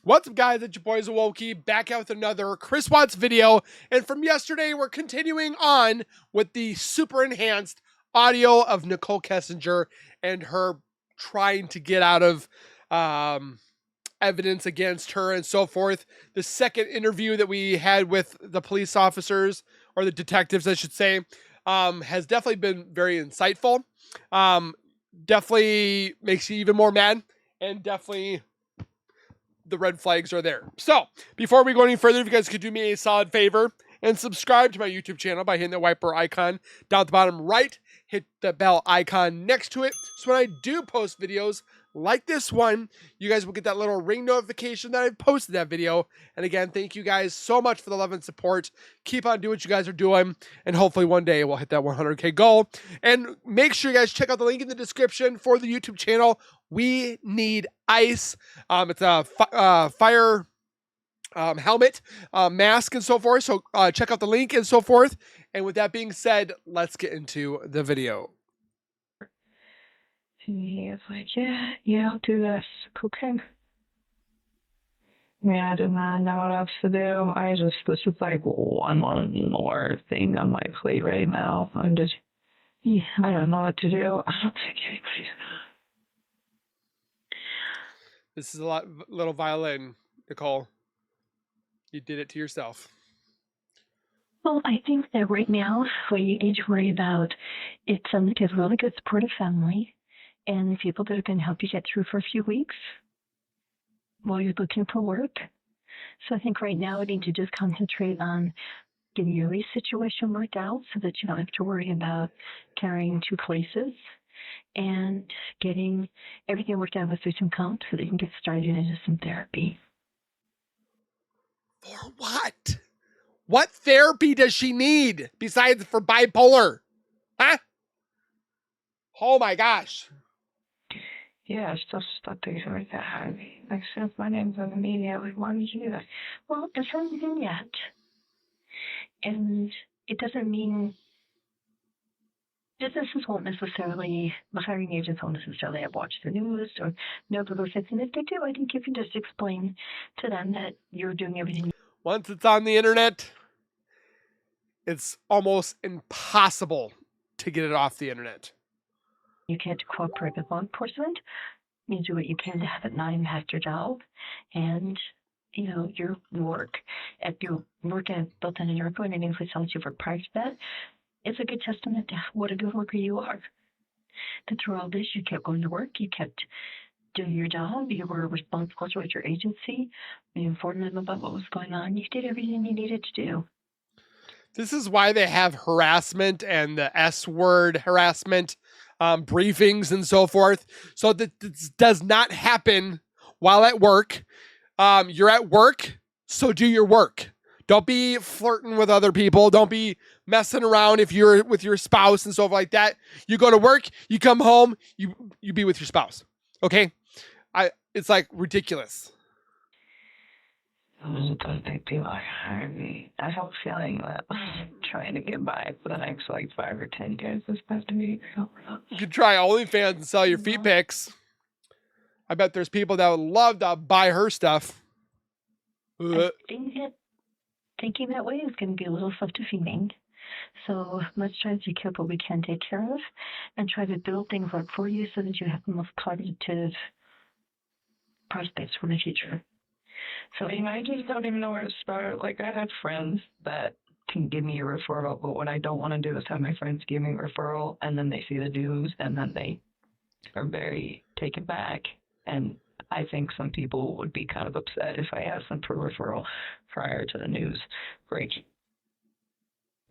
What's up, guys? It's your boys Awoki back out with another Chris Watts video. And from yesterday, we're continuing on with the super enhanced audio of Nicole Kessinger and her trying to get out of evidence against her and so forth. The second interview that we had with the police officers, or the detectives, I should say, has definitely been very insightful. Definitely makes you even more mad, and definitely the red flags are there. So before we go any further, if you guys could do me a solid favor and subscribe to my YouTube channel by hitting the wiper icon down at the bottom right, hit the bell icon next to it. So when I do post videos like this one, you guys will get that little ring notification that I've posted that video. And again, thank you guys so much for the love and support. Keep on doing what you guys are doing, and hopefully one day we'll hit that 100K goal. And make sure you guys check out the link in the description for the YouTube channel. We need ice. It's a fire helmet, mask, and so forth. So check out the link and so forth. And with that being said, let's get into the video. He was like, yeah, I'll do this. Okay. Yeah, I did not know what else to do. This is like one more thing on my plate right now. I don't know what to do. I don't think anybody's. This is a little violin, Nicole. You did it to yourself. Well, I think that right now what you need to worry about is something to have a really good supportive family and people that are going to help you get through for a few weeks while you're looking for work. So I think right now we need to just concentrate on getting your lease situation worked out so that you don't have to worry about carrying two places, and getting everything worked out with some comp so that you can get started into some therapy. For what? What therapy does she need besides for bipolar? Huh? Oh my gosh. Yeah, stuff things like that. Like, since my name's on the media, why would you do that? Well, it hasn't been yet. And it doesn't mean businesses won't necessarily, the hiring agents won't necessarily have watched the news or know the those things. And if they do, I think you can just explain to them that you're doing everything. Once it's on the internet, it's almost impossible to get it off the internet. You can't cooperate with law enforcement. You do what you can to have it not impact your job and, your work. If you work at both in America and any place else you've worked prior to that, it's a good testament to what a good worker you are. That through all this, you kept going to work, you kept doing your job, you were responsible towards your agency, you informed them about what was going on, you did everything you needed to do. This is why they have harassment and the S word harassment briefings and so forth, so that this does not happen while at work. You're at work, so do your work. Don't be flirting with other people. Don't be messing around if you're with your spouse and stuff like that. You go to work, you come home, you be with your spouse. Okay? It's like ridiculous. Those are the big people are hiring me. I have a feeling that I'm trying to get by for the next 5 or 10 years is supposed to be. You could try OnlyFans and sell your feet pics. I bet there's people that would love to buy her stuff. I think that thinking that way is going to be a little self-defeating. So let's try to take care of what we can take care of and try to build things up for you so that you have the most positive prospects for the future. So I just don't even know where to start. I have friends that can give me a referral, but what I don't want to do is have my friends give me a referral and then they see the news and then they are very taken back. And I think some people would be kind of upset if I asked them for a referral prior to the news break.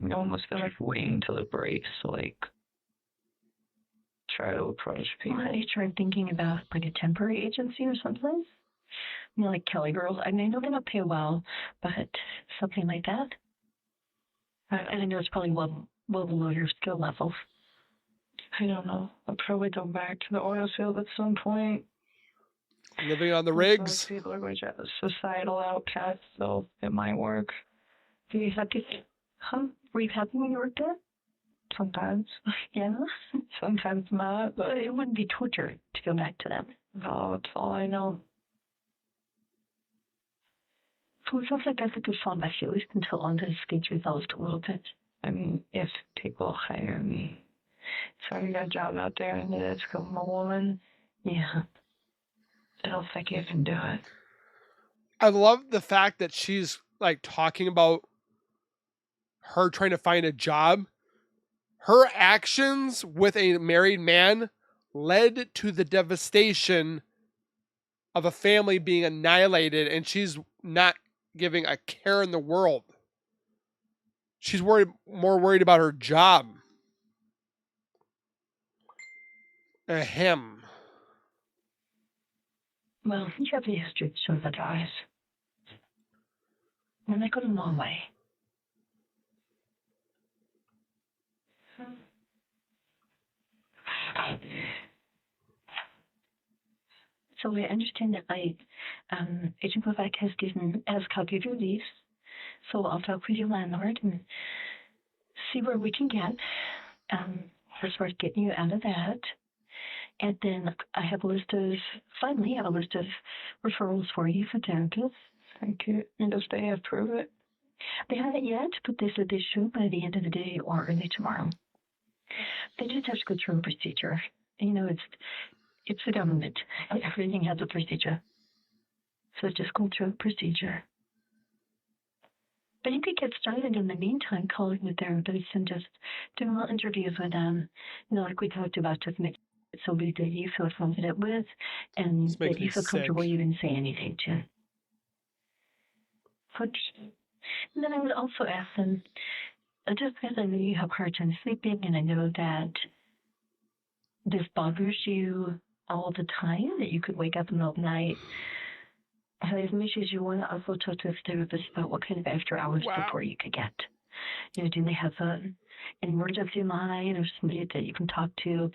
I almost feel like waiting till it breaks to try to approach people. Have you tried thinking about a temporary agency or something? Like Kelly Girls. I mean, I know they don't pay well, but something like that. And I know it's probably well below your skill level. I don't know. I'll probably go back to the oil field at some point. Living on the rigs. Most people are just societal outcasts, so it might work. Do you have to? Were you happy when you worked there? Sometimes. Yeah. Sometimes not. But it wouldn't be torture to go back to them. Oh, that's all I know. Well, it sounds like that's a good fallback, at least until all this gets resolved a little bit. I mean, if people hire me. So I got a job out there and it's from a woman. Yeah. I don't think you can do it. I love the fact that she's like talking about her trying to find a job. Her actions with a married man led to the devastation of a family being annihilated, and she's not giving a care in the world. She's more worried about her job. Him. Well, you have the history to show that eyes. And they go a long way. So I understand that Agent Vivek has copied of your lease. So I'll talk with your landlord and see where we can get as far as getting you out of that. And then I have a list of referrals for you for therapists. Thank you. And if they approve it? They haven't yet, but they said they should by the end of the day or early tomorrow. They just have to go through a procedure. You know, it's the government. Everything has a procedure. So just go through a procedure. But you could get started in the meantime calling the therapist and just doing little interviews with them. You know, like we talked about, just make somebody that you feel confident with and that you feel comfortable even say anything to. And then I would also ask them, just because I know you have a hard time sleeping and I know that this bothers you all the time, that you could wake up in the middle of the night, as much as you want to also talk to a therapist about what kind of after hours support you could get. You know, do they have an emergency line or somebody that you can talk to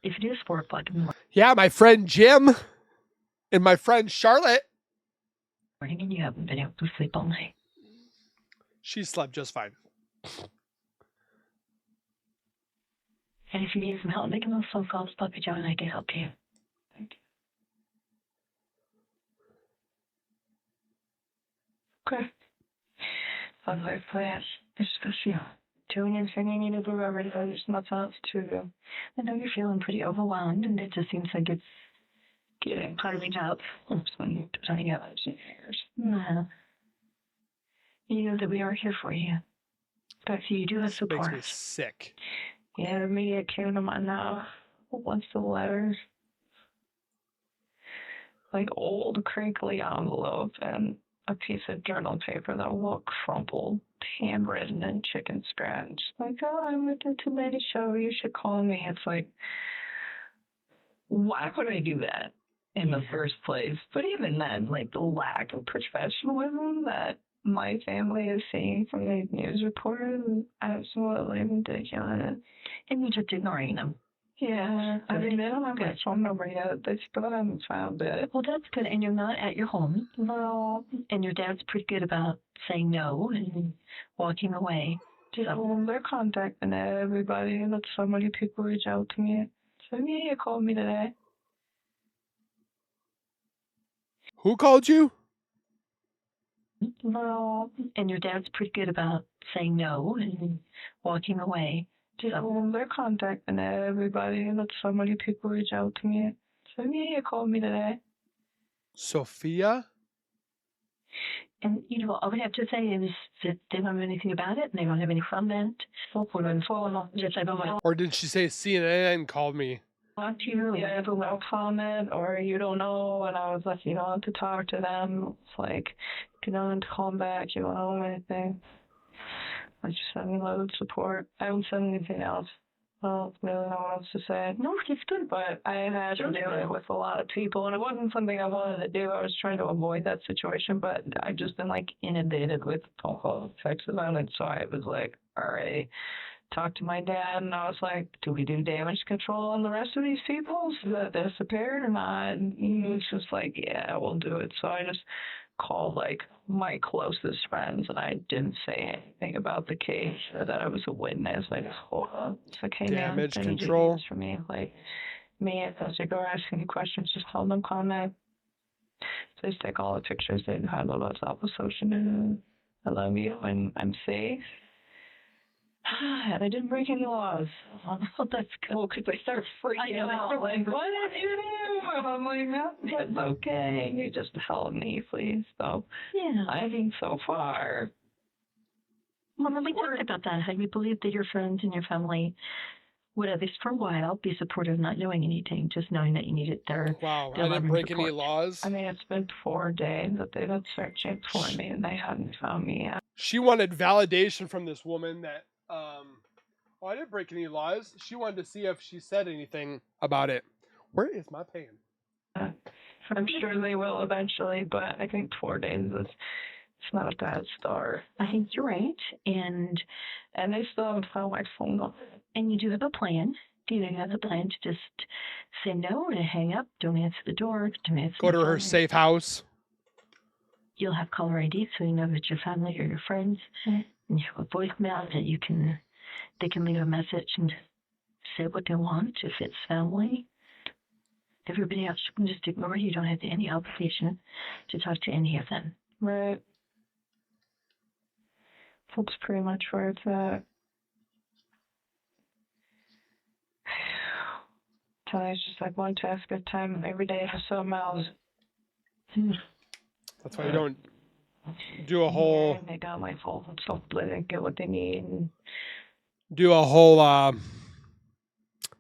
if it is 4 o'clock in the morning? Yeah, my friend Jim and my friend Charlotte. And you haven't been able to sleep all night. She slept just fine. And if you need some help making those phone calls, Puppy Joe and I can help you. Thank you. Okay. Other plans, especially doing anything you need to do already. There's nothing else to do. I know you're feeling pretty overwhelmed, and it just seems like it's getting piling up. When you're turning out in years. No. You know that we are here for you. But you do have support. Makes me sick. Yeah, me, it came to mind now. Once the letters. Like old crinkly envelope and a piece of journal paper that looked crumpled, handwritten in chicken scratch. Like, oh, I went to Tonight Show, you should call me. It's like, why would I do that in the first place? But even then, like the lack of professionalism that my family is seeing from these news reporters is absolutely ridiculous. And you're just ignoring them. Yeah, I mean, they don't have my phone number yet. They still haven't found it. Well, that's good. And you're not at your home. No. And your dad's pretty good about saying no and walking away. Well, they're contacting everybody. And so many people reach out to me. So, yeah, you called me today. Who called you? No. And your dad's pretty good about saying no and walking away. Well, they're contacting everybody. And so many people reach out to me. So, yeah, you called me today. Sophia? And, you know, all we have to say is that they don't know anything about it and they don't have any comment. Or did she say CNN called me? Talk to you, you have no comment, or you don't know, and I was like, you don't have to talk to them. It's like, you don't have to call them back, you don't know anything. I just sent me a lot of support. I haven't said anything else. Well, really know what else to say. No, it's good. But I had to deal it with a lot of people, and it wasn't something I wanted to do. I was trying to avoid that situation, but I've just been, like, inundated with phone calls, texts about it, so I was like, all right. Talked to my dad, and I was like, do we do damage control on the rest of these people so that they're disappeared or not? And he was just like, yeah, we'll do it. So I just called, like, my closest friends, and I didn't say anything about the case or that I was a witness. I just told them, it's like, hey, damage man, control for me. Like, me, as they go asking you questions, just tell them comment. So just take all the pictures and have a WhatsApp association. I love you and I'm safe. And I didn't break any laws. Oh, that's cool, because I started freaking out. Like, what did you do? I'm like, no, it's okay. You just help me, please. So, Yeah. I think so far. Well, when we talked about that, how you believe that your friends and your family would, at least for a while, be supportive, not knowing anything, just knowing that you needed their Wow, their I love didn't and break any support. laws. I mean, it's been 4 days that they've been searching for me and they haven't found me yet. She wanted validation from this woman that, well, I didn't break any laws. She wanted to see if she said anything about it. Where is my pen? I'm sure they will eventually, but I think 4 days is it's not a bad start. I think you're right, and they still haven't found my phone number. and you do have a plan. Do you have a plan to just say no and hang up? Don't answer the door. Don't answer. Go to the her phone? safe house. You'll have caller ID, so you know that your family or your friends, and you have a voicemail that they can leave a message and say what they want if it's family. Everybody else you can just ignore. You don't have any obligation to talk to any of them. Right. That's pretty much where it's at. Tonight's just like one task at a time. Every day for some miles. That's why you don't do a whole They got my phone, so they get what they need.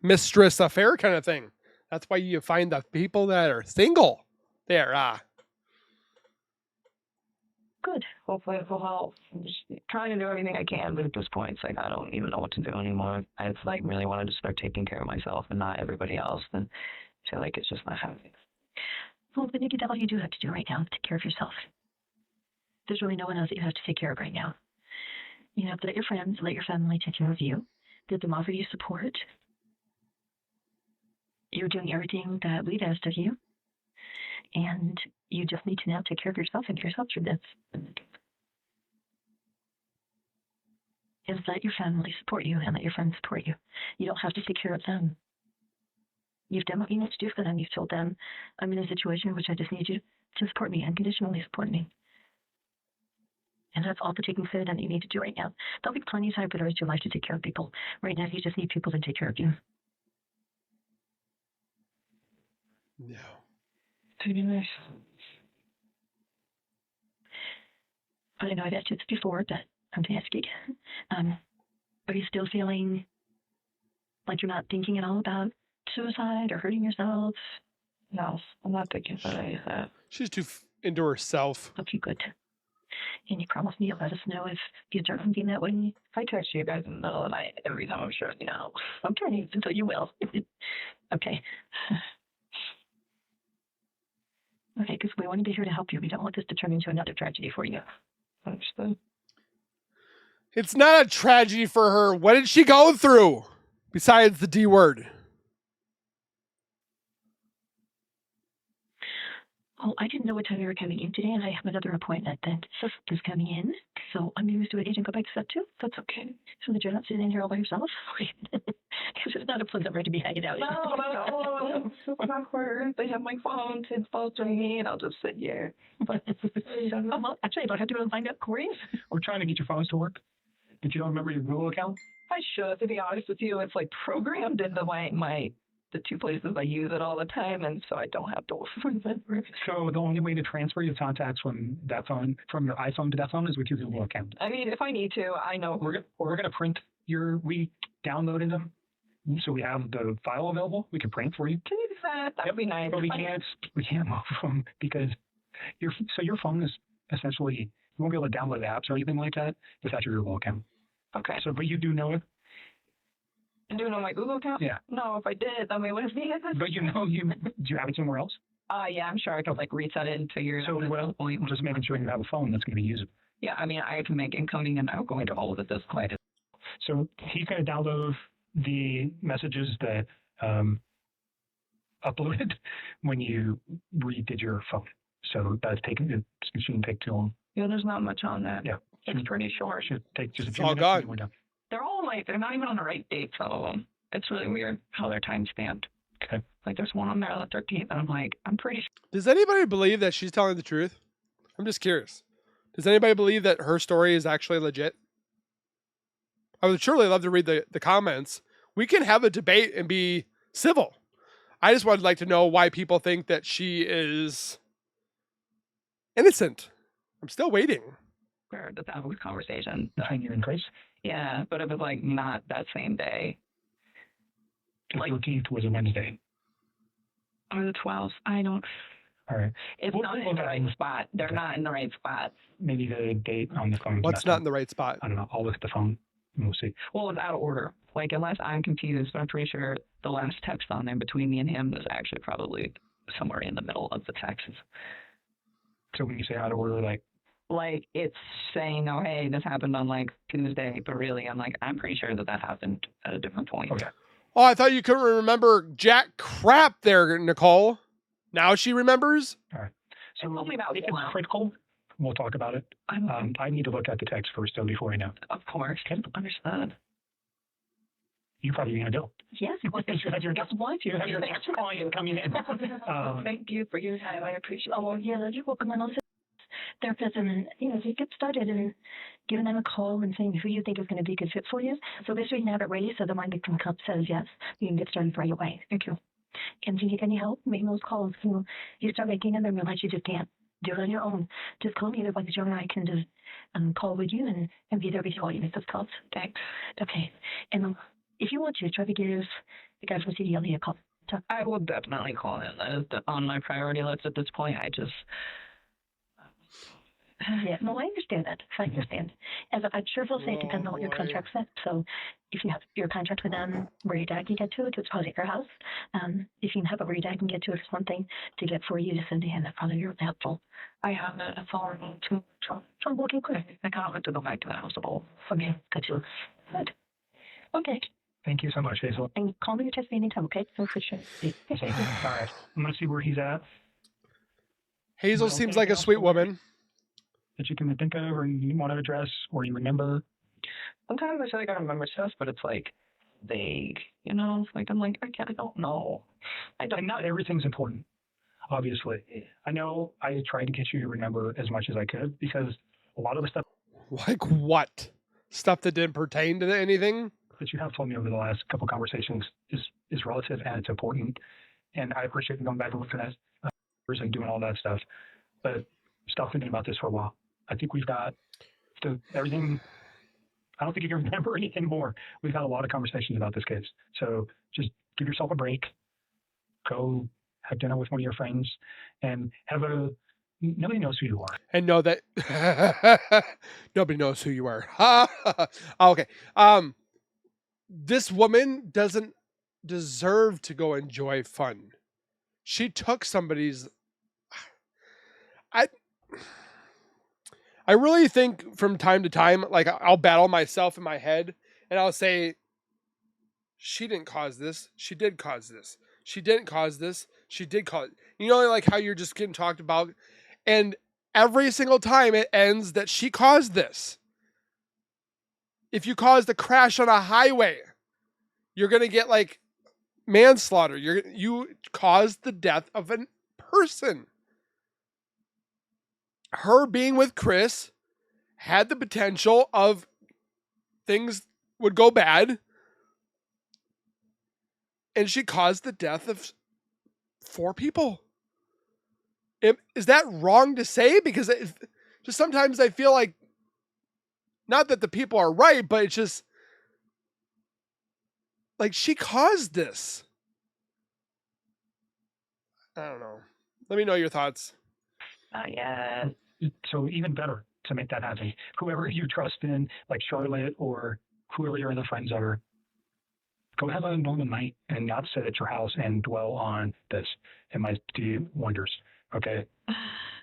mistress affair kind of thing. That's why you find the people that are single. There, Good. Hopefully it will help. I'm just trying to do everything I can, but at this point, it's like I don't even know what to do anymore. I just like really wanted to start taking care of myself and not everybody else, and I feel like it's just not happening. Well, then that's all you do have to do right now. Take care of yourself. There's really no one else that you have to take care of right now. You have to let your friends, let your family take care of you. Let them offer you support. You're doing everything that we've asked of you. And you just need to now take care of yourself and get yourself through this. And let your family support you and let your friends support you. You don't have to take care of them. You've done what you need to do for them. You've told them, I'm in a situation in which I just need you to support me, unconditionally support me. And that's all the taking care of them that you need to do right now. There'll be plenty of time for the rest of your life to take care of people. Right now, you just need people to take care of you. no. Pretty nice. But I know I've asked you this before, but I'm going to ask you again. Are you still feeling like you're not thinking at all about suicide or hurting yourself? No, I'm not thinking about any of that. She's too into herself. Okay, good. And you promise me you'll let us know if you start thinking that way? I text you guys in the middle of the night every time I'm sure you know. Okay, so you will. Okay. Okay, because we want to be here to help you. We don't want this to turn into another tragedy for you. Understood. It's not a tragedy for her. What did she go through besides the D word? Oh, I didn't know what time you were coming in today, and I have another appointment that is coming in. So I'm going to do it and go back to step 2. That's okay. So that you're not sitting in here all by yourself. Because it's not a pleasant way to be hanging out. No, super awkward. They have my phone, it's bothering me, and I'll just sit here. Well, actually, I don't have to go and find out, Corey. We're trying to get your phones to work, but you don't remember your Google account? I should, to be honest with you. It's like programmed into the 2 places I use it all the time, and so I don't have to remember. So the only way to transfer your contacts from that phone, from your iPhone to that phone, is with your Google account. I mean, if I need to, I know. We're gonna print we downloaded them, so we have the file available. We can print for you. Can you do that? That would be nice. But we can't move them because your phone is essentially, you won't be able to download apps or anything like that without your Google account. Okay. So, but you do know it. And do it on my Google account? Yeah. No, if I did, I mean, what if me? But do you have it somewhere else? Yeah, I'm sure I could like reset it and figure it out. So, well, just making sure you have a phone that's going to be usable. Yeah, I mean, I can make incoming and outgoing to all of it this quite. So he's going to download the messages that uploaded when you redid your phone. So that's it shouldn't take too long. Yeah, there's not much on that. Yeah. It's pretty short. Should take just a It's few all minutes. gone. And we're done. They're all like, they're not even on the right date, some of them. It's really weird how they're time stamped. Okay. Like, there's one on there on the 13th, and I'm like, I'm pretty sure. Does anybody believe that she's telling the truth? I'm just curious. Does anybody believe that her story is actually legit? I would surely love to read the comments. We can have a debate and be civil. I just would like to know why people think that she is innocent. I'm still waiting. That that was a conversation. Between you and Chris? Yeah, but it was like not that same day. The 13th was a Wednesday. Or the 12th. I don't. All right. It's not in the right spot. They're not in the right spot. Maybe the date on the phone. What's not in the right spot? I don't know. I'll look at the phone and we'll see. Well, it's out of order. Like, unless I'm confused, but I'm pretty sure the last text on there between me and him was actually probably somewhere in the middle of the texts. So when you say out of order, Like, it's saying, oh, hey, this happened on, like, Tuesday, but really, I'm pretty sure that happened at a different point. okay. Oh, I thought you couldn't remember jack crap there, Nicole. Now she remembers? All right. So It's only about if it's one. critical, we'll talk about it. I need to look at the text first, though, before I know. Of course. Understood. You probably going to do. Yes, You have your just want you have your next client coming in. Thank you for your time. I appreciate it. Oh, yeah, you're welcome. And also, therapist, and so you get started and giving them a call and saying who you think is going to be a good fit for you. So basically, you have it ready, so the one that can come says yes, you can get started right away. Thank you. And if you need any help making those calls, you start making them and realize you just can't do it on your own. Just call me. Otherwise, Joe and I can just call with you and be there with you while you make those calls. Thanks. Okay. And if you want to, try to give the guys from CDLE a call. I will definitely call in. That is on my priority list at this point. Yeah, no, I understand that. I understand. As I'm sure they'll say it depends on what your contract said. So if you have your contract with them where your dad can get to it, it's probably at your house. If you have it where your dad can get to it, it's one thing to get for you to send to him. That's probably really helpful. I have a phone to Okay, good. I can't wait to go back to the house at all. Okay, good. Good. Okay. Thank you so much, Hazel. And call me or text me anytime, okay? No, for sure. All right. I'm going to see where he's at. Hazel Well, seems like a sweet woman. That you can think of or you want to address or you remember. Sometimes I feel like I remember stuff, but it's like vague, Like I'm like, I don't know. And not everything's important, obviously. I know I tried to get you to remember as much as I could because a lot of the stuff Like what? Stuff that didn't pertain to anything? that you have told me over the last couple conversations is relative and it's important. And I appreciate you going back and looking at and doing all that stuff. But stop thinking about this for a while. I think we've got everything. I don't think you can remember anything more. We've had a lot of conversations about this case. So just give yourself a break. Go have dinner with one of your friends and nobody knows who you are. And know that nobody knows who you are. Okay. This woman doesn't deserve to go enjoy fun. She took somebody's. I really think from time to time, like I'll battle myself in my head and I'll say, she didn't cause this. She did cause this. She didn't cause this. She did cause it. Like how you're just getting talked about. And every single time it ends that she caused this. If you caused a crash on a highway, you're going to get like manslaughter. You caused the death of a person. Her being with Chris had the potential of things would go bad. And she caused the death of 4 people. Is that wrong to say? Because just sometimes I feel like, not that the people are right, but it's just like she caused this. I don't know. Let me know your thoughts. Yeah. So even better to make that happen. Whoever you trust in, like Charlotte or whoever your other friends are, go have a normal night and not sit at your house and dwell on this. It might do you wonders. Okay.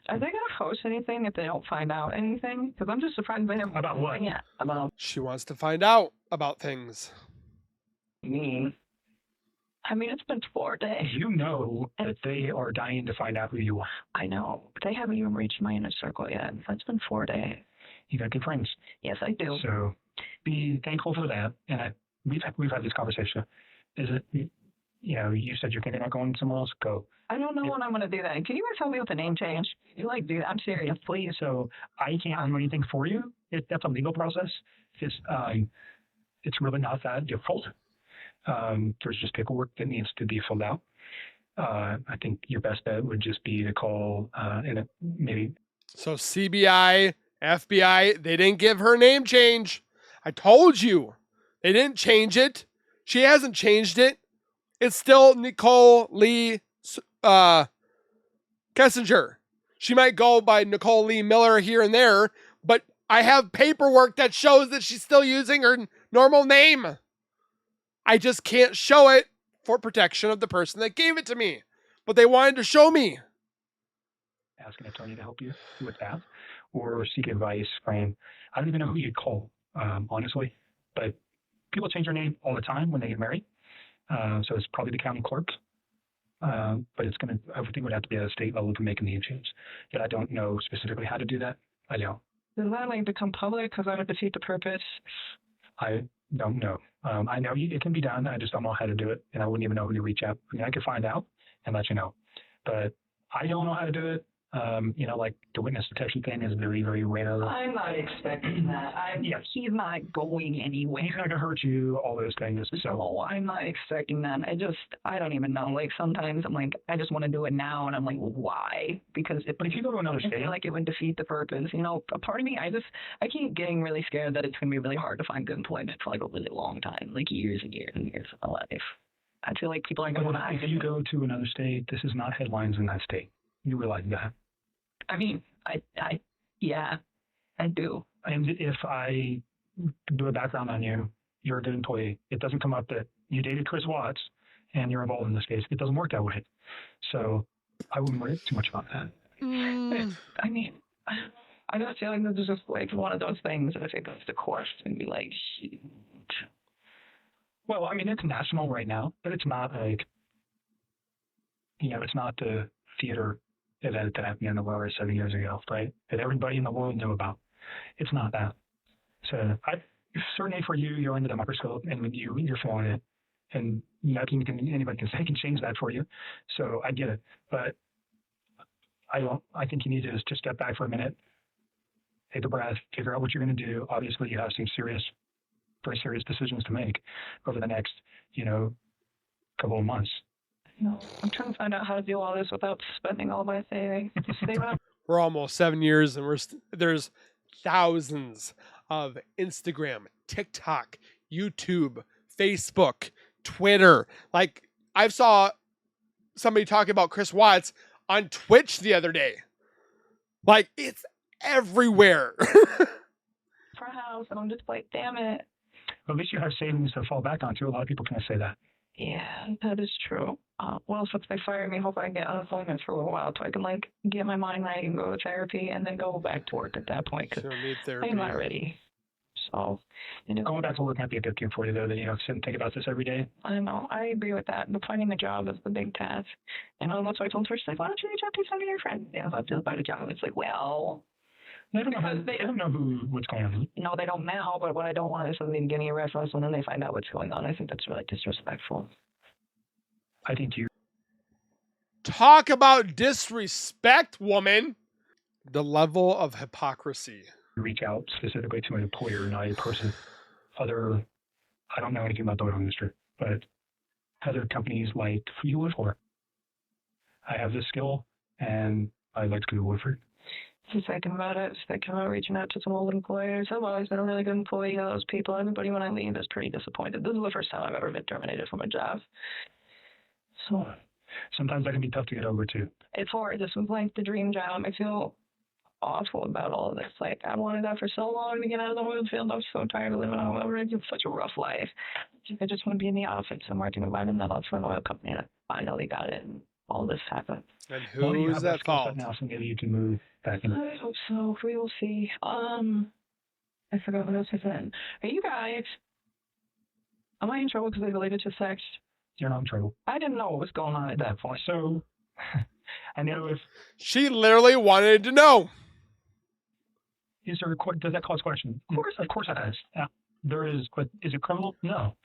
Are they gonna post anything if they don't find out anything? Because I'm just surprised they haven't. About what? Yeah, about She wants to find out about things. me. I mean, it's been 4 days. You know that they are dying to find out who you are. I know, but they haven't even reached my inner circle yet. It's been 4 days. You got good friends. Yes, I do. So be thankful for that. And we've had this conversation. Is it you said you're thinking about going somewhere else. Go. I don't know when I'm going to do that. Can you guys help me with the name change? You like do that? I'm serious, please. So I can't do anything for you. That's a legal process. It's really not that difficult. There's just paperwork that needs to be filled out. I think your best bet would just be to call maybe. So CBI, FBI, they didn't give her name change. I told you. They didn't change it. She hasn't changed it. It's still Nicole Kessinger. She might go by Nicole Lee Miller here and there, but I have paperwork that shows that she's still using her normal name. I just can't show it for protection of the person that gave it to me. But they wanted to show me. Ask an attorney to help you with that, or seek advice from, I don't even know who you'd call, honestly, but people change their name all the time when they get married. So it's probably the county clerk. But I think it would have to be at a state level to make a name change. But I don't know specifically how to do that. I don't. Does that like become public because I would defeat the purpose? I don't know. I know it can be done. I just don't know how to do it, and I wouldn't even know who to reach out. I mean, I could find out and let you know, but I don't know how to do it. Like the witness protection thing is very, very rare. I'm not expecting that. He's not going anywhere. He's not gonna hurt you. All those things. So I'm not expecting that. I don't even know. Like sometimes I'm like, I just want to do it now, and I'm like, why? Because but if you go to another state, I feel like it would defeat the purpose. A part of me, I keep getting really scared that it's gonna be really hard to find good employment for like a really long time, like years and years and years of my life. I feel like people aren't going to. If you go to another state, this is not headlines in that state. You realize that. I mean, yeah, I do. And if I do a background on you, you're a good employee. It doesn't come up that you dated Chris Watts and you're involved in this case. It doesn't work that way. So I wouldn't worry too much about that. I mean, I just feel like this is just like one of those things that if it goes to court and be like, shoot. Well, I mean, it's national right now, but it's not like, it's not the theater event that happened in the world 7 years ago, right? That everybody in the world knew about. It's not that. So certainly for you, you're under the microscope and you're feeling it. And nothing anybody can say can change that for you. So I get it. But I think you need to just step back for a minute, take a breath, figure out what you're going to do. Obviously, you have some very serious decisions to make over the next, couple of months. No, I'm trying to find out how to do all this without spending all my savings. We're almost 7 years, and there's thousands of Instagram, TikTok, YouTube, Facebook, Twitter. Like I saw somebody talking about Chris Watts on Twitch the other day. Like it's everywhere. For a house, and I'm just like, damn it. At least you have savings to fall back onto. A lot of people can't say that. Yeah, that is true. Well, since they fired me, hope I get unemployment for a little while so I can like get my mind right and go to therapy and then go back to work at that point because I'm not ready. So, going back to work might be a good thing for you though. That sit and think about this every day. I know. I agree with that. But finding a job is the big task. And that's why I told her, she's like, why don't you reach out to some of your friends? If I feel about a job, it's like, well. They don't know what's going on. No, they don't now, but what I don't want is somebody getting a reference and then they find out what's going on. I think that's really disrespectful. I think you talk about disrespect, woman. The level of hypocrisy. Reach out specifically to an employer, not a person. I don't know anything about the oil industry, but other companies like you work for. I have this skill and I'd like to go to Woodford. Just thinking about it, reaching out to some old employers. I've always been a really good employee of those people. Everybody when I leave is pretty disappointed. This is the first time I've ever been terminated from a job. So sometimes that can be tough to get over too. It's hard. This was like the dream job. I feel awful about all of this. Like I wanted that for so long to get out of the oil field. I'm so tired of living on oil rigs. It's such a rough life. I just want to be in the office and working environmental for an oil company. And I finally got it. And all this happened. And who is that fault? Now, so maybe you can move back in. I hope so. We will see. I forgot what else I said. Are you guys? Am I in trouble because they related to sex? You're not in trouble. I didn't know what was going on at that point. So, I know if she literally wanted to know. Does that cause question? Of course it does. There is, but is it criminal? No.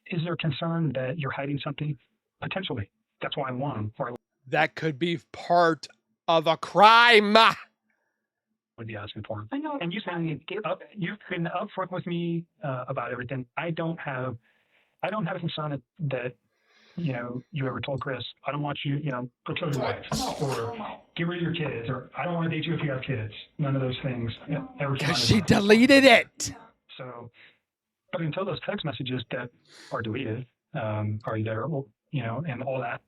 Is there concern that you're hiding something Potentially. That's why I want him, or I That could be part of a crime. would be asking for him. I know. And you've been upfront with me about everything. I don't have a concern that you ever told Chris, I don't want you, go kill your wife, or get rid of your kids, or I don't want to date you if you have kids. None of those things ever came out Because of she your mouth. deleted it. So, but until those text messages that are deleted are there, and all that,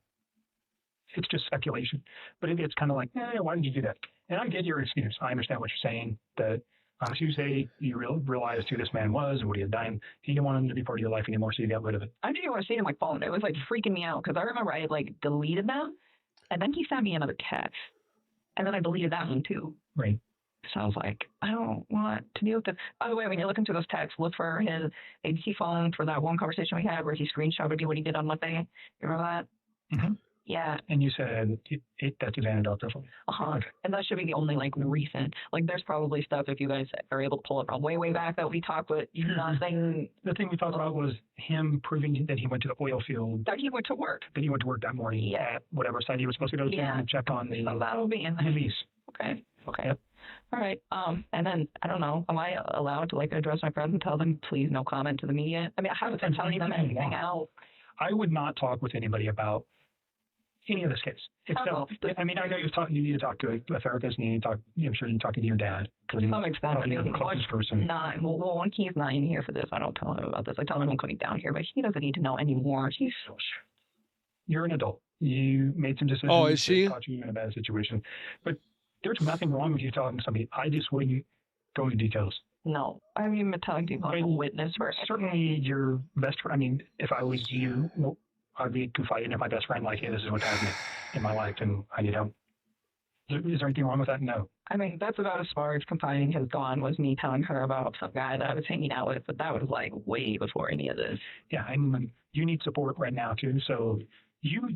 it's just speculation. But it's kind of like, why did you do that? And I get your excuse. I understand what you're saying, that on Tuesday you realized who this man was and what he had done. He didn't want him to be part of your life anymore, so you got rid of it. I didn't want to see it on my phone. It was like freaking me out because I remember I had like deleted them, and then he sent me another text, and then I deleted that one too. Right. So I was like, I don't want to deal with this. By the way, when you're looking through those texts, look for his agency phone for that one conversation we had where he screenshotted you what he did on Monday. You remember that? Mm-hmm. Yeah. And you said that's his antidote, definitely. And that should be the only like recent. Like, there's probably stuff if you guys are able to pull it from way back that we talked, but nothing. The thing we talked about was him proving that he went to the oil field. That he went to work. That he went to work that morning at whatever site he was supposed to go to and check on the So that'll be in the lease. Okay. Yep. All right. And then I don't know. Am I allowed to like address my friends and tell them please no comment to the media? I mean, I haven't been telling them anything else. I would not talk with anybody about any of this case. Except, I mean, I know you need to talk to a therapist, and you need to talk. I'm sure you're talking to your dad. To some extent, he's the closest person. Well, when he's not in here for this, I don't tell him about this. I tell him I'm coming down here, but he doesn't need to know anymore. He's so sure. You're an adult. You made some decisions. Oh, is she? That caught you in a bad situation. But there's nothing wrong with you talking to somebody. I just wouldn't go into details. No, I mean, I'm telling people I'm a witness for certainly your best friend. I mean, if I was you, I'd be confiding in my best friend, like, hey, this is what's happening in my life, and I need help. Is there anything wrong with that? No. I mean, that's about as far as confiding has gone, was me telling her about some guy that I was hanging out with, but that was like way before any of this. Yeah, I mean, you need support right now too. So you're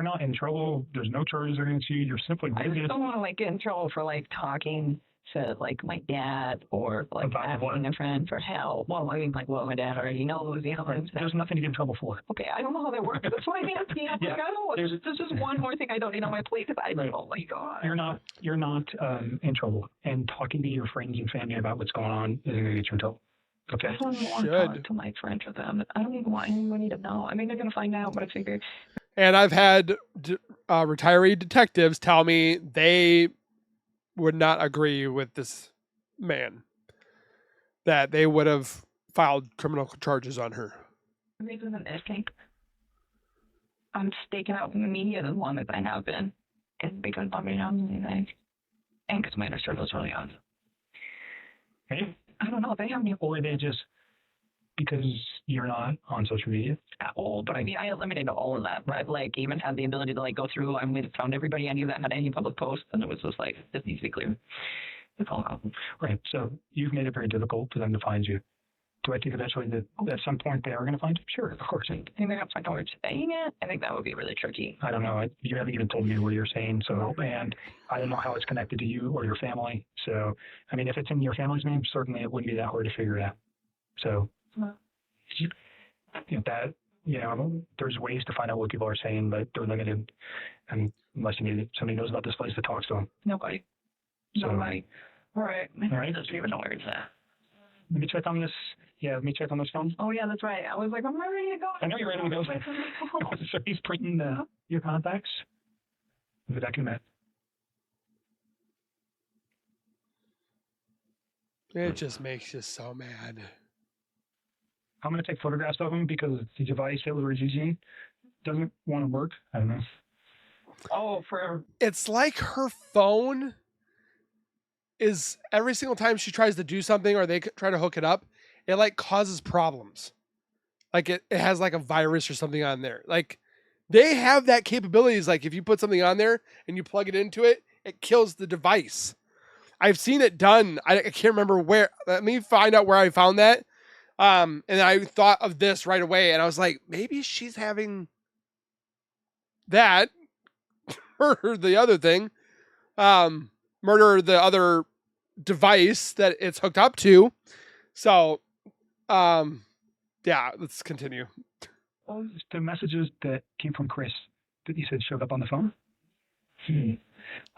not in trouble. There's no charges against you. You're simply. I just don't want to like get in trouble for like talking to like my dad or like asking a friend for help. Well, I mean, like, well, my dad already knows, There's nothing to get in trouble for. Okay, I don't know how that works. That's why I'm asking. I'm like, I don't know. There's just one more thing I don't need on my plate because I don't know. Like, God. You're not in trouble, and talking to your friends and family about what's going on isn't going to get you in trouble. Okay. I don't want to talk to my friends with them. I don't even want anybody to know. I mean, they're going to find out, but I figure. And I've had retiree detectives tell me they would not agree with this man, that they would have filed criminal charges on her. I'm staking out from the media as long as I have been. It's because I'm anything. And because my inner circle is really on. Hey? I don't know. They have me. Or they just because you're not on social media at all. But I mean, I eliminated all of that. Right? Like, even had the ability to like go through. I mean, found everybody I knew that had any public posts, and it was just like, this needs to be clear. That's all happened. Right. So you've made it very difficult for them to find you. Do I think eventually that at some point they are going to find you? Sure, of course. I think they're going to find out where it's saying it. I think that would be really tricky. I don't know. You haven't even told me what you're saying. So, and I don't know how it's connected to you or your family. So, I mean, if it's in your family's name, certainly it wouldn't be that hard to figure it out. So, there's ways to find out what people are saying, but they're limited. And unless somebody knows about this place that talks to them. Nobody. So, Nobody. All right. I don't even know where it's at. Let me check on this. Yeah, let me check on this phone. Oh, yeah, that's right. I was like, I'm not ready to go. I know you're ready to go. So he's printing your contacts. The document. It just makes you so mad. I'm going to take photographs of him because the device that we're using doesn't want to work. I don't know. Oh, it's like her phone is every single time she tries to do something or they try to hook it up, it like causes problems. Like it has like a virus or something on there. Like they have that capabilities. Like if you put something on there and you plug it into it, it kills the device. I've seen it done. I can't remember where. Let me find out where I found that. And I thought of this right away and I was like, maybe she's having that murder the other thing. Murder the other device that it's hooked up to. So, yeah, let's continue. The messages that came from Chris that you said showed up on the phone. I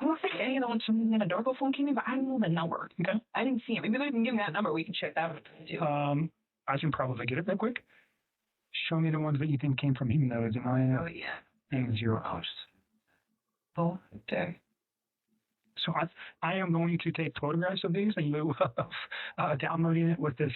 don't think any of the ones from the doorbell phone came in, but I don't know the number. Okay. I didn't see it. Maybe they can give me that number. We can check that out too. I can probably get it real quick. Show me the ones that you think came from him, though. Is Oh yeah. and 0 hours. Oh, okay. So I am going to take photographs of these in lieu of downloading it with this.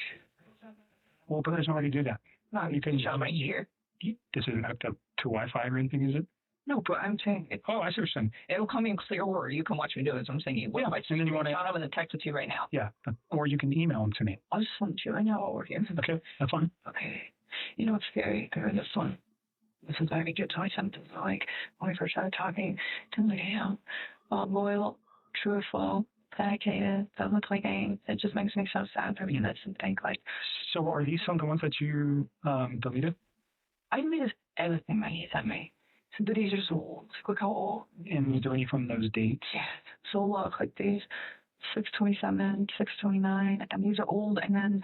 Well, but there's no way to do that. No, you can show right here. This isn't hooked up to Wi-Fi or anything, is it? No, but I'm saying it. Oh, I see what you're saying. It'll come in clear order. You can watch me do it. So I'm saying you. Yeah, and then you want to. I'm going to text it to you right now. Yeah, or you can email them to me. I'll just send it to you right now while we're here. Okay, that's fine. Okay. You know what's scary? I read this one. This is very good. So I sent this like when we first started talking to him. Loyal, truthful, dedicated, doesn't look like anything. It just makes me so sad for me to think like. So are these some of the ones that you deleted? I deleted everything that he sent me. So these are just old. Look how old. And you deleted from those dates? Yeah. So look, like these 6/27, 6/29, and these are old, and then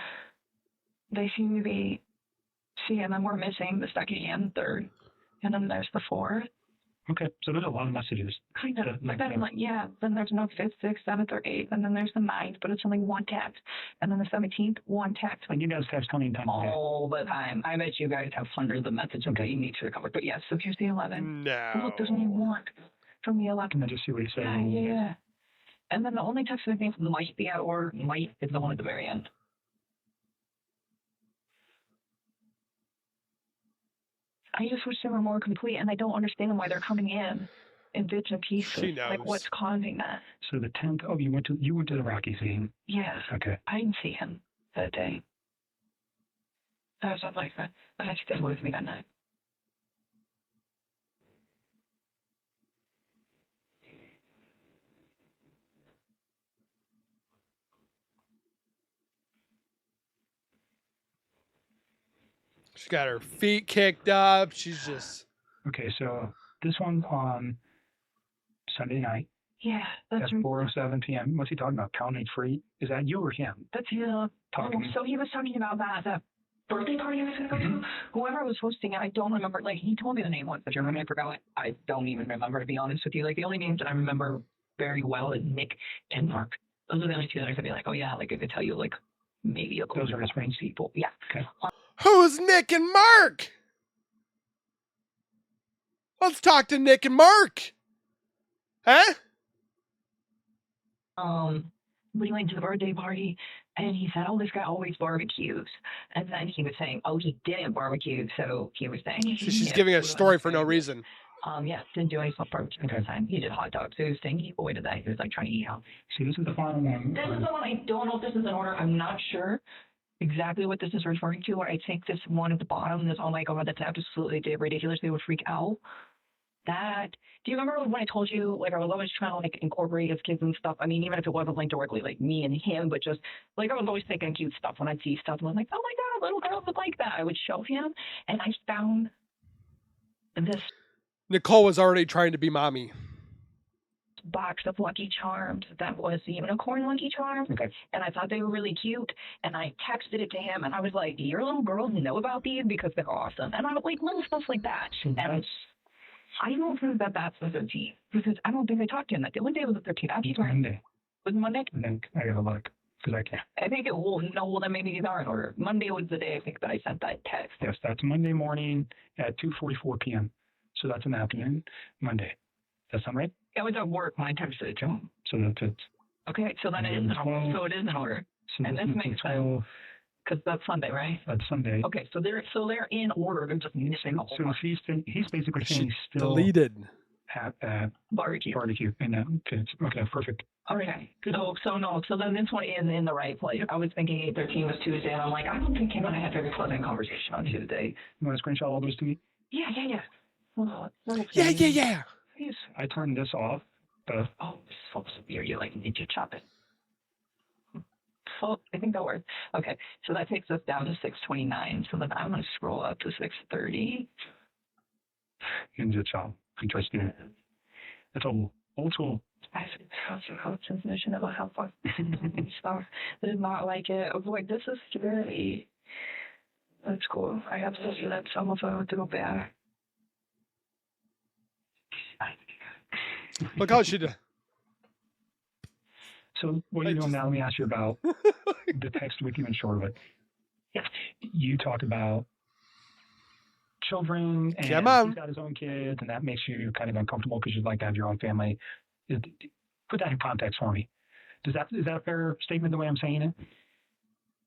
they seem to be. See, and then we're missing the second and third, and then there's the fourth. Okay, so there's a lot of messages. Kind of. But then, like, yeah, then there's no 5th, 6th, 7th, or 8th, and then there's the 9th, but it's only one text. And then the 17th, one text. And you guys text how many times? All the time. I bet you guys have hundreds of messages that you need to recover. But yeah, so here's the 11th. No. Look, there's only one from the 11th. Can I just see what he said? Yeah. And then the only text I think might be out or might is the one at the very end. I just wish they were more complete, and I don't understand why they're coming in bits and pieces. She knows. Like, what's causing that? So the 10th. Oh, you went to the Rocky scene. Yes. Okay. I didn't see him that day. I was like that. But I stayed with me that night. She's got her feet kicked up. She's just. Okay, so this one's on Sunday night Yeah, at that's 4:07 p.m. What's he talking about? Counting free? Is that you or him that's him. talking? Oh, so he was talking about that birthday party I was going to go to. Whoever was hosting it, I don't remember. Like, he told me the name once, but I forgot. I don't even remember, to be honest with you. Like, the only names that I remember very well is Nick and Mark. Those are the only two that I could be like, oh yeah, like I could tell you like maybe a Those are his friends. people. Yeah. Okay. Who's Nick and Mark? Let's talk to Nick and Mark. Huh? We went to the birthday party, and he said, oh, this guy always barbecues. And then he was saying, oh, he didn't barbecue, so he was saying. So she's giving a story for no reason. Yeah, didn't do any barbecue at the time. He did hot dogs. So he was saying he avoided that. He was like trying to eat out. See, this is the final one. This is the one. I don't know if this is in order. I'm not sure exactly what this is referring to. Or I think this one at the bottom is, oh my god, that's absolutely ridiculous. They would freak out. That, do you remember when I told you, like, I was always trying to, like, incorporate his kids and stuff? I mean, even if it wasn't, like, directly, like, me and him, but just, like, I was always thinking cute stuff when I'd see stuff. And I was like, oh, my God, little girls would like that. I would show him, and I found this Nicole was already trying to be mommy. box of Lucky Charms that was the unicorn Lucky Charms. Okay. And I thought they were really cute. And I texted it to him, and I was like, your little girls know about these because they're awesome. And I was like, little stuff like that. And I don't think that that's the 13th, because I don't think I talked to him that day. What day was the 13th? It's Monday. Was it Monday? And then I gotta look because I can't. I think it will. No, well, then maybe these are in order. Monday was the day I think that I sent that text. Yes, that's Monday morning at 2:44 p.m. So that's in the afternoon, Monday. Does that sound right? I was at work when I texted it to him. So that's it. Okay, so then it is in order. So it is in order. So And this makes sense. Because that's Sunday, right? That's Sunday. Okay, so they're in order. They're just missing a whole So bunch. he's basically saying She he's still deleted. at that Barbecue. barbecue. And okay, perfect. Okay. So then this one is in the right place. I was thinking 8/13 was Tuesday, and I'm like, I don't think him and I had a very pleasant conversation on Tuesday. You want to screenshot all those to me? Yeah. Oh, Yeah. Please. I turned this off. Oh, so severe. You're like ninja chopping. So I think that works. Okay, so that takes us down to 6:29. So then I'm going to scroll up to 6:30. Ninja chop. Interesting. That's old school. I have transmission about how far stuff. I did not like it. I was like, this is scary. That's cool. I have to let some of her to go back. Look how she did. So what I are you doing just- now? Let me ask you about the text with you and Charlotte. Yes. You talk about children and Come on. he's got his own kids, and that makes you kind of uncomfortable because you'd like to have your own family. Put that in context for me. Is that a fair statement the way I'm saying it?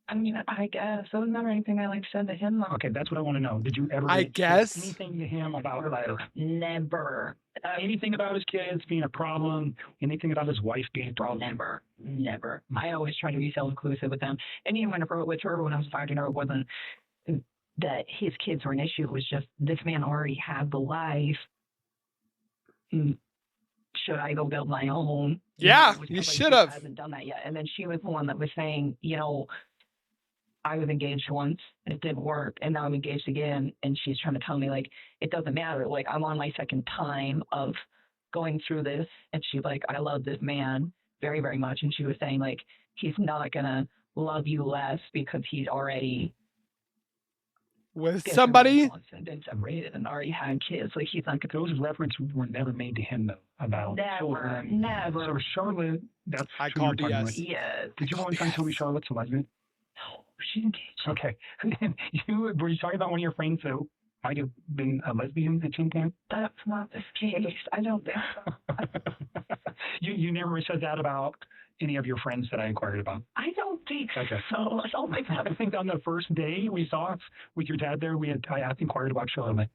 I mean, I guess. There was never anything I like said to him. Though. Okay, that's what I want to know. Did you ever I say guess. anything to him about Never. anything about his kids being a problem? Anything about his wife being a problem? Never. I always try to be self-inclusive with them. And even when I wrote with her, when I was fighting her, it wasn't that his kids were an issue. It was just this man already had the life. Should I go build my own? Yeah, which you somebody should who have. hasn't done that yet. And then she was the one that was saying, I was engaged once and it didn't work, and now I'm engaged again, and she's trying to tell me like it doesn't matter. Like I'm on my second time of going through this, and she's like, I love this man very, very much, and she was saying like he's not gonna love you less because he's already With different somebody. once and been separated and already had kids. Like he's not gonna. Those references were never made to him, though, about children. Never. So Charlotte, that's I who call you're talking BS. about. Yes. Did you one time tell me Charlotte's a lesbian? No, she's engaged. Okay. Were you talking about one of your friends that might have been a lesbian at some point? That's not the case. I don't think so. You never said that about any of your friends that I inquired about. I don't think Okay. so. I don't think that. I think on the first day we saw with your dad there, I inquired about Charlotte.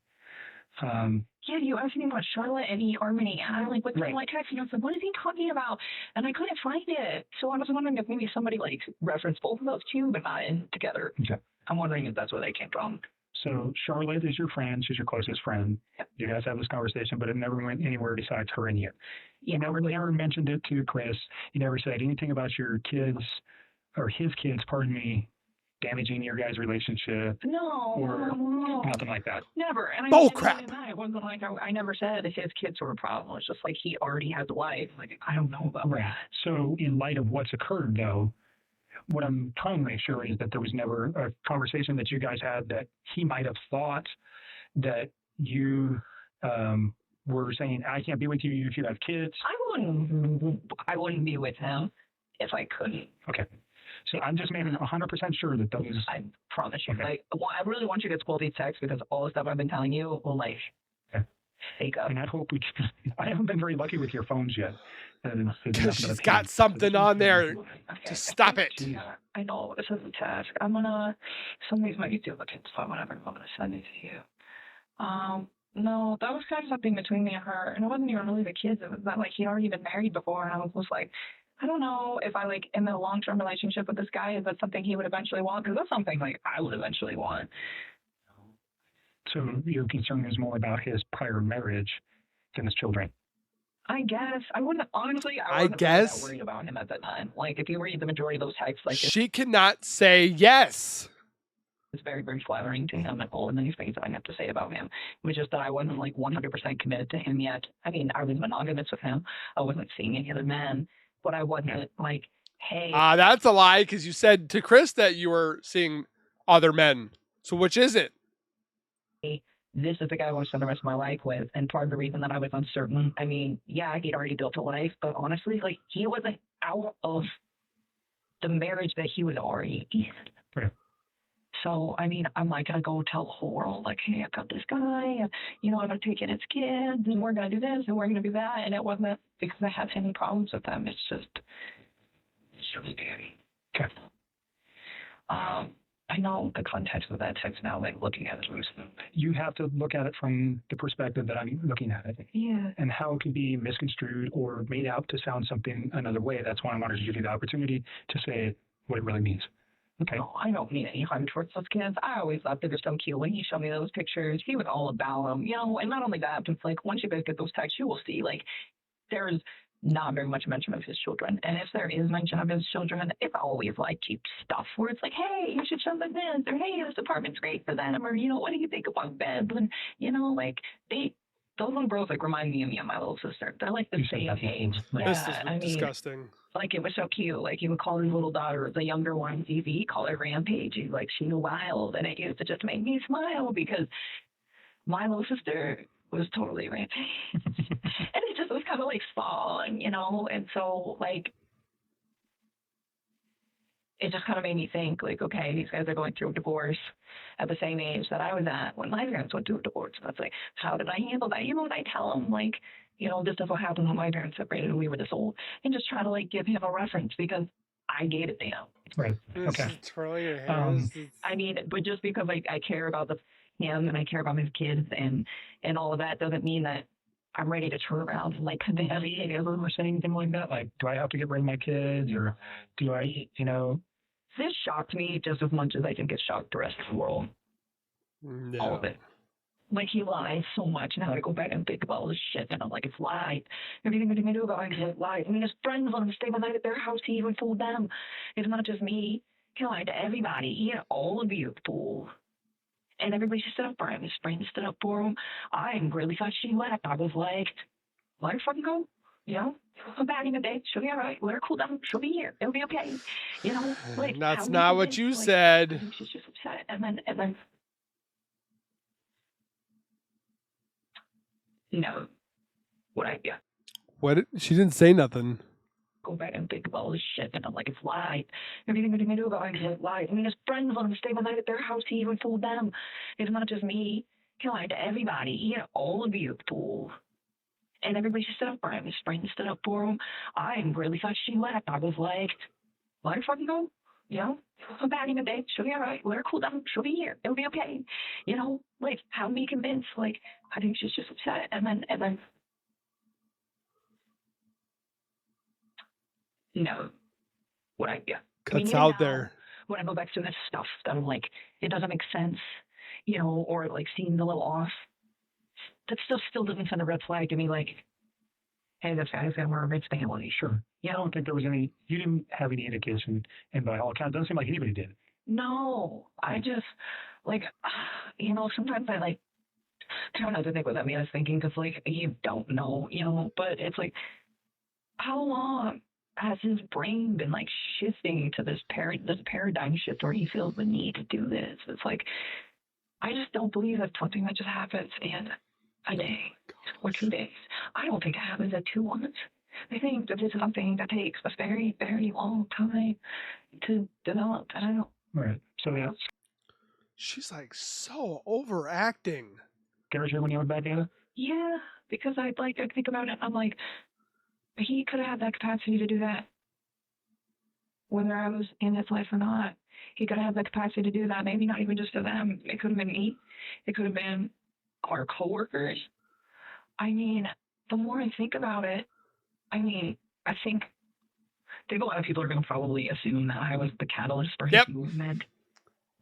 Yeah, you asked me about Charlotte and eHarmony, and I'm like, what's Right. my text? And I was like, what is he talking about? And I couldn't find it. So I was wondering if maybe somebody like referenced both of those two, but not in together. Okay. I'm wondering if that's where they came from. So Charlotte is your friend. She's your closest friend. Yep. You guys have this conversation, but it never went anywhere besides her and you. Yeah, You never mentioned it to Chris. You never said anything about your kids or his kids, pardon me, damaging your guys' relationship, no, or no, nothing like that. never. And I Bull mean, crap. even that, it wasn't like I never said his kids were a problem. It's just like he already has a wife. Like I don't know about that. So in light of what's occurred, though, what I'm trying to make sure is that there was never a conversation that you guys had that he might have thought that you were saying, I can't be with you if you have kids. I wouldn't be with him if I couldn't. Okay. So I'm just making 100% sure that those. I promise you. Okay. Like, well, I really want you to pull these texts because all the stuff I've been telling you will like fake up. And I hope we can. I haven't been very lucky with your phones yet. Because she's got something on there. Okay. Just stop it. Yeah, I know this is a task. I'm gonna. Some of these might be duplicates, but whatever. I'm gonna send it to you. No, that was kind of something between me and her, and it wasn't even really the kids. It was that like he'd already been married before, and I was just like, I don't know if I like in a long-term relationship with this guy. Is that something he would eventually want? Because that's something like I would eventually want. So your concern is more about his prior marriage than his children. I guess I wouldn't honestly. I I wasn't really guess. that worried about him at that time. Like if you read the majority of those texts, like She cannot say yes. it's very, very flattering to him and all the nice things that I have to say about him. It was just that I wasn't like 100% committed to him yet. I mean, I was monogamous with him. I wasn't seeing any other men, but I wasn't like, hey. That's a lie because you said to Chris that you were seeing other men. So which is it? This is the guy I want to spend the rest of my life with. And part of the reason that I was uncertain, I mean, yeah, he'd already built a life, but honestly, like, he wasn't out of the marriage that he was already in. Right. So, I mean, I'm not going to go tell the whole world, like, hey, I've got this guy, and, I'm going to take in his kids, and we're going to do this, and we're going to do that. And it wasn't because I had any problems with them. It's really scary. Okay. I know the context of that text now, like looking at it loosely. You have to look at it from the perspective that I'm looking at it. Yeah. And how it can be misconstrued or made out to sound something another way. That's why I wanted to give you the opportunity to say what it really means. Okay. No, I don't mean any harm towards those kids. I always thought they were so cute. When he showed me those pictures, he was all about them, and not only that, but it's like once you guys get those texts, you will see, like, there's not very much mention of his children. And if there is mention of his children, it's always like cheap stuff where it's like, hey, you should show them this, or hey, this apartment's great for them, or, what do you think about beds? And, like, they those little girls like remind me of me and my little sister. They're like the You said same that before. age. Right. This is Yeah, I mean, disgusting. like it was so cute. Like he would call his little daughter, the younger one, Evie, call her Rampage. He's like, she's wild, and it used to just make me smile because my little sister was totally Rampage, and it just was kind of like spawn, you know. And so like it just kind of made me think, like, okay, these guys are going through a divorce at the same age that I was at when my parents went through a divorce. And it's like, how did I handle that? You know, and I tell them, like, you know, this is what happened when my parents separated and we were this old, and just try to, like, give him a reference because I gave it to him. Right. This Okay. is twirling your hair. Um, I mean, but just because, like, I care about him and I care about his kids and all of that doesn't mean that I'm ready to turn around and, like, convince have you ever saying anything like that? Like, do I have to get rid of my kids, or do I, you know? This shocked me just as much as I think it shocked the rest of the world. No. All of it. Like, he lies so much. Now I go back and think about all this shit, and I'm like, it's lies. Everything I do about him is lies. I mean, his friends let him stay the night at their house. He even fooled them. It's not just me. He lied to everybody. He had all of you fooled. And everybody stood up for him. His friends stood up for him. I really thought she left. I was like, let her fucking go. You know, come back in a day. She'll be all right. Let her cool down. She'll be here. It'll be okay. You know, like, That's how not we what convince, you like, I said. think she's just upset. And then, no. What I What? She didn't say nothing. go back and think about all this shit, and I'm like, it's lies. Everything I do about him is lies. I mean, his friends let him stay the night at their house. He even fooled them. It's not just me. He lied to everybody. He had all of you fooled. And everybody stood up for him. His friends stood up for him. I really thought she left. I was like, let her fucking go. You know, come back in a day. She'll be all right. Let her cool down. She'll be here. It'll be okay. You know, like, how me convinced? Like, I think she's just upset. And then, no. What I Cuts even out now, there. when I go back to that stuff that I'm like, it doesn't make sense, you know, or like seems a little off. That still doesn't send a red flag to me, like, hey, this guy's got more of his family. Sure. You I know, don't think there was any. You didn't have any indication, and by all accounts, it doesn't seem like anybody did. no, I just, like, you know, sometimes I like try not to think what that means. I was thinking, because, like, you don't know, you know, but it's like, how long has his brain been, like, shifting to this paradigm shift where he feels the need to do this? It's like, I just don't believe that's something that just happens in a day or 2 days. I don't think it happens at 2 months. I think that it's something that takes a very, very long time to develop. I don't know. Right. So yeah, She's like so overacting. Garrett, when you went back in it? Yeah, because I think about it. I'm like, he could have had that capacity to do that, whether I was in his life or not. He could have had the capacity to do that. Maybe not even just to them. It could have been me. It could have been our coworkers. I mean, the more I think about it, I think a lot of people are going to probably assume that I was the catalyst for his Yep. movement.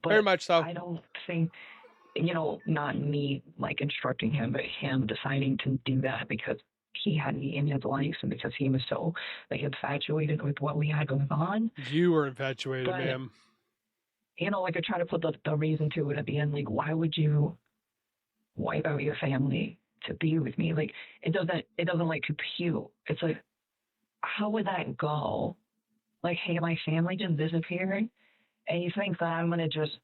But Very much so. I don't think, you know, not me, like, instructing him, but him deciding to do that because he had me in his life and because he was so, like, infatuated with what we had going on. You were infatuated, But, ma'am. you know, like, I try to put the reason to it at the end. Like, why would you wipe out your family to be with me? Like, it doesn't like compute. It's like, how would that go? Like, hey, my family just disappeared, and you think that I'm gonna just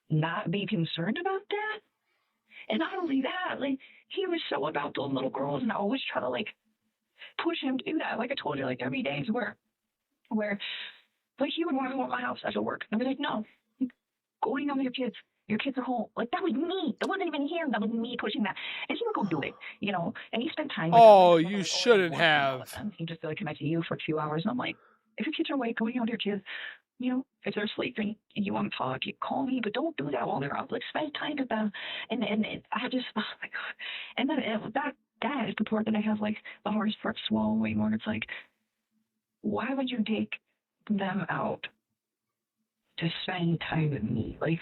not be concerned about that? And not only that, like, he was so about those little girls, and I always try to, like, push him to do that. Like I told you, like, there be days where like, he would want to go to my house after work. And I'd be like, no, go hang out with your kids. Your kids are home. Like, that was me. That wasn't even him. That was me pushing that. And he would go do it, you know. And he spent time with them. Oh, Like, you I shouldn't don't wanna hang out have. with them. He'd just be like, can I see you for 2 hours? And I'm like, if your kids are awake, go hang out with your kids. You know, if they're sleeping and you want to talk, you call me, but don't do that while they're up. Like, spend time with them. And I just, oh my God. And then that is the part that I have, like, the hardest part swallowing, where it's like, why would you take them out to spend time with me? Like,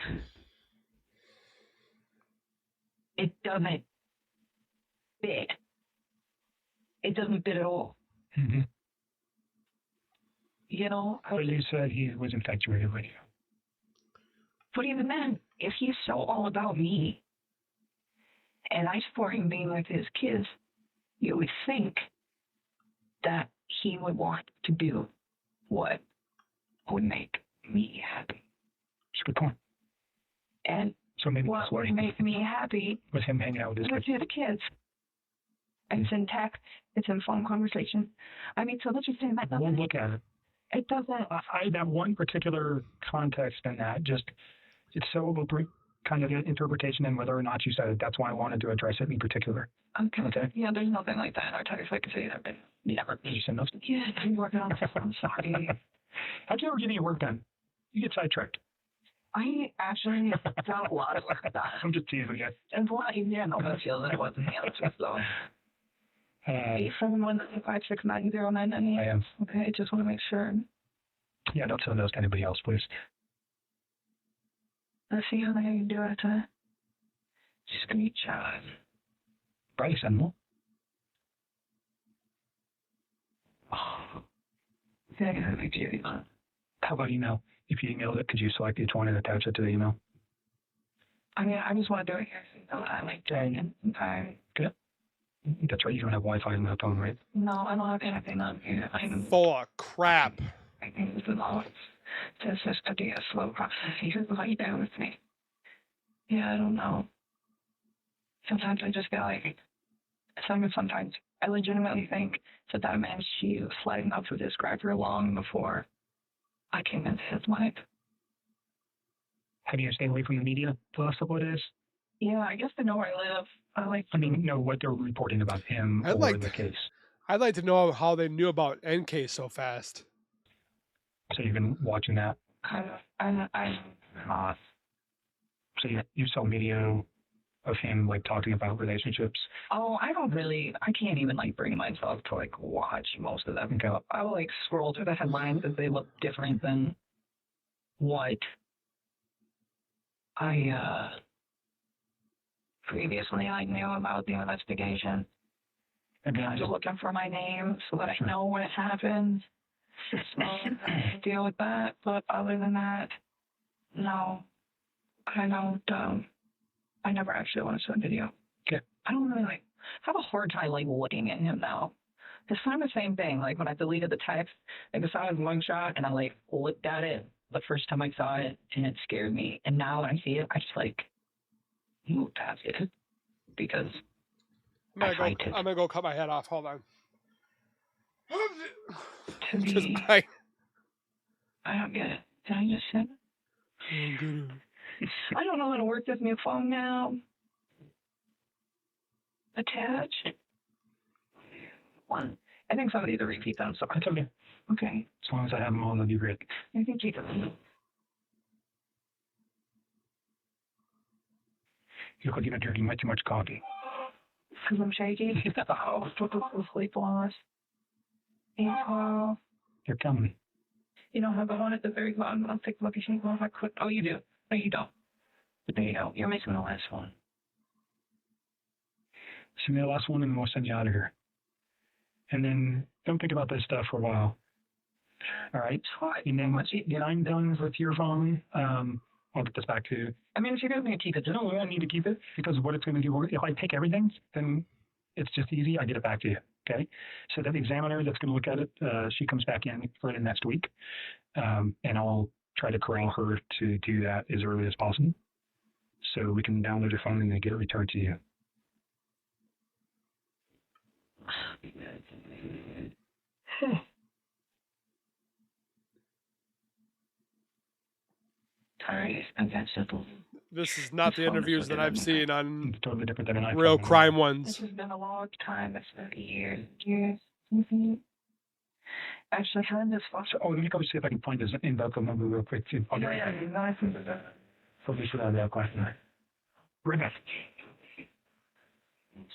it doesn't fit. It doesn't fit at all. Mm-hmm. You know? But you said he was infatuated with you. But even then, if he's so all about me, And I support him being with his kids. You would think that he would want to do what would make me happy. It's a good point. And So maybe what that's would why make me happy with him hanging out with his with kids. his kids. It's in text. It's in phone conversation. I mean, so let's just say that We'll doesn't. look at it. It doesn't. That one particular context in that just, it's so open kind of interpretation and whether or not you said it. That's why I wanted to address it in particular. Okay. Yeah, there's nothing like that in our text. I can say that, but never. Did you send those? Yeah, I'm working on this. I'm sorry. How'd you ever get any work done? You get sidetracked. I actually got a lot of work done. I'm just teasing you. And a lot easier than I feel that it wasn't the answer, so. 871-569-0998. I am. Okay, I just want to make sure. Yeah, don't send those to anybody else, please. Let's see how the heck you do it. Screenshot. Probably send more. Yeah, I can make you. How about email? If you emailed it, could you select each one and attach it to the email? I mean, I just want to do it here. So I like doing it sometime. Good. That's right. You don't have Wi-Fi in the phone, right? No, I don't have anything on here. I'm Full of crap. I think this is all. Says this could be a slow process. Here's what you down with me. Yeah, I don't know. Sometimes I just feel like, sometimes I legitimately think that man she was sliding up to describe her long before I came into his life. Have you stayed away from the media the last couple of days? Yeah, I guess they know where I live. I mean, know what they're reporting about him I'd or like the case. I'd like to know how they knew about NK so fast. So you've been watching that. I'm not. So you saw video of him like talking about relationships. Oh, I can't even like bring myself to like watch most of them. Okay. I will like scroll through the headlines if they look different than what I previously I knew about the investigation. And I'm just looking for my name so that I know when it happens. So deal with that. But other than that, no. I don't. I never actually watched that video. Okay. I don't really have a hard time like looking at him now. It's kind of the same thing. Like when I deleted the text, like I saw his mugshot and I like looked at it the first time I saw it and it scared me. And now when I see it, I just like move past it because I'm gonna go cut my head off. Hold on. to me, I don't get it. Did I just say it? I don't know how to work this new phone now. Attach. One. I think some of these are repeats. I'm sorry. It's okay. Okay. As long as I have them all, that'd be great. I think you can. You look like you've been drinking way too much coffee. Because I'm shaky. Oh, sleep loss. And, You're coming. you don't have the one at the very bottom. I'll take a look at you. If I could. Oh, you do. No, you don't. But there you go. You're missing the last one. Send me the last one and we'll send you out of here. And then don't think about this stuff for a while. All right? And then once I'm done with your phone, I'll get this back to you. I mean, if you're going to keep it, No, we don't need to keep it because what it's going to do, if I take everything, then it's just easy. I get it back to you. Okay? So that examiner that's going to look at it, she comes back in for the next week. And I'll try to corral her to do that as early as possible. So we can download your phone and then get it returned to you. Sorry, I've got simple. This is not the interviews that I've seen on It's totally different than an iPhone. real crime This ones. has been a long time. It's been years. Mm-hmm. Actually, how did this function? Oh, let me go see if I can find his invoke number real quick too. Oh, yeah, nice. Probably should have that question. Bring it.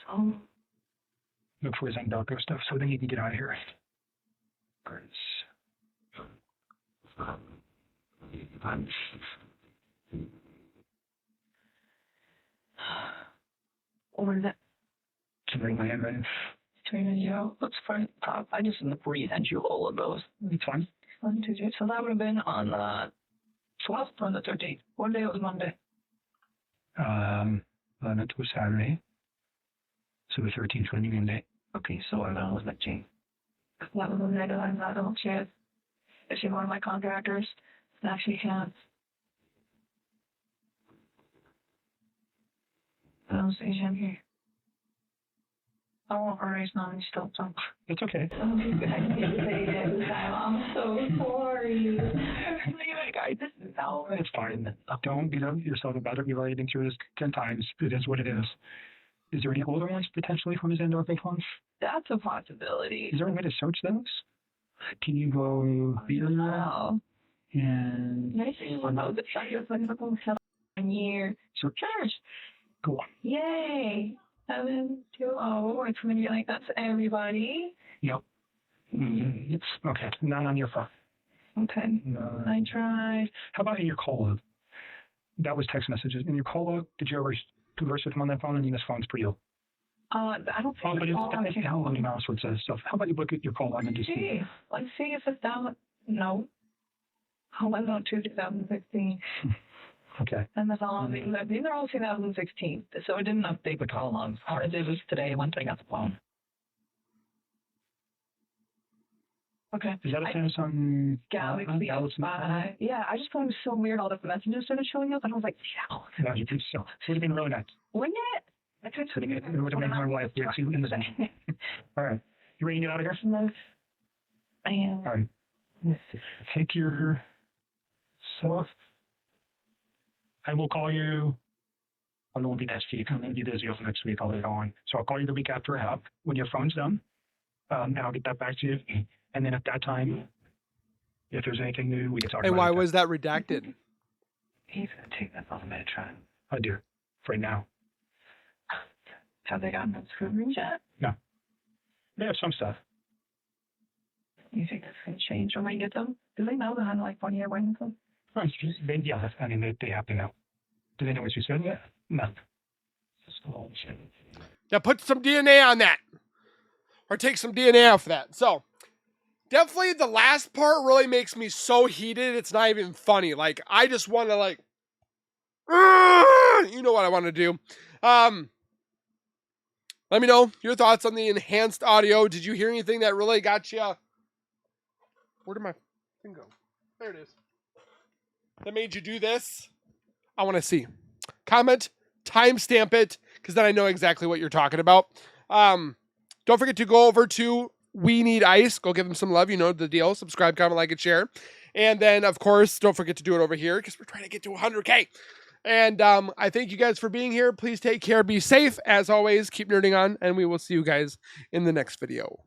So, Look for his Endocto stuff so then you can get out of here. what is it? To bring my handwriting. Turn it out. Let's find top. I just resent you all of those. It's fine. 1, 2, 3. So that would have been on the 12th or the 13th. What day was Monday? It was Saturday. So the 13th would be Monday. Okay, so what about with Jane? That was a night I'm not on chance. Is she one of my contractors? That she can't. I don't see him here. I won't erase none still, so. It's okay. I'm so sorry. This is how. It's fine. Don't beat up yourself about it. You've already been through this 10 times. It is what it is. Is there any older ones potentially from his end or big ones? That's a possibility. Is there any way to search those? Can you go via Wow. and Nice to know that I was like, oh, 7 year. so Church. cool. Yay. 7, 2, oh, it's going to be like that to everybody. Yep. It's okay. Not on your phone. Okay. No. I tried. How about in your call log? That was text messages. In your call log, did you ever converse with him on that phone? I mean, this phone's pretty old. I don't Oh, think but it's how long mouse would say stuff. How about you look at your call log and just see? see. Let's see if it's down. No. I went on to 2016. Okay. And that's all. These are all 2016. So it didn't update the call logs. All it did was today once I got the phone. Okay. Is that a Samsung Galaxy S5. Yeah, I just thought it was so weird. All the messages started showing up, and I was like, yeah. No, you think so. It would have been really nice. Wouldn't it? I tried to It would have made my life here too in the day. All right. You ready to get out of here? No. I am. All right. Take your stuff. I will call you. I won't be next week. I'm going to be busy over next week. I'll be on. So I'll call you the week after I have when your phone's done. And I'll get that back to you. And then at that time, if there's anything new, we can talk about it. And why was that redacted? He's going to take that off Metron. I do. For right now. Have they gotten that screw ring yet? No. They have some stuff. You think that's going to change when we get them? Do they know that I'm like 1 year waiting for them? Yeah, I mean, they have to know. Do they know what you said yet? No. Yeah, put some DNA on that. Or take some DNA off that. So, definitely the last part really makes me so heated, it's not even funny. Like, I just want to, like, you know what I want to do. Let me know your thoughts on the enhanced audio. Did you hear anything that really got you? Where did my thing go? There it is. That made you do this? I want to see. Comment, timestamp it, because then I know exactly what you're talking about. Don't forget to go over to We Need Ice. Go give them some love. You know the deal. Subscribe, comment, like, and share. And then, of course, don't forget to do it over here because we're trying to get to 100K. And I thank you guys for being here. Please take care. Be safe. As always, keep nerding on. And we will see you guys in the next video.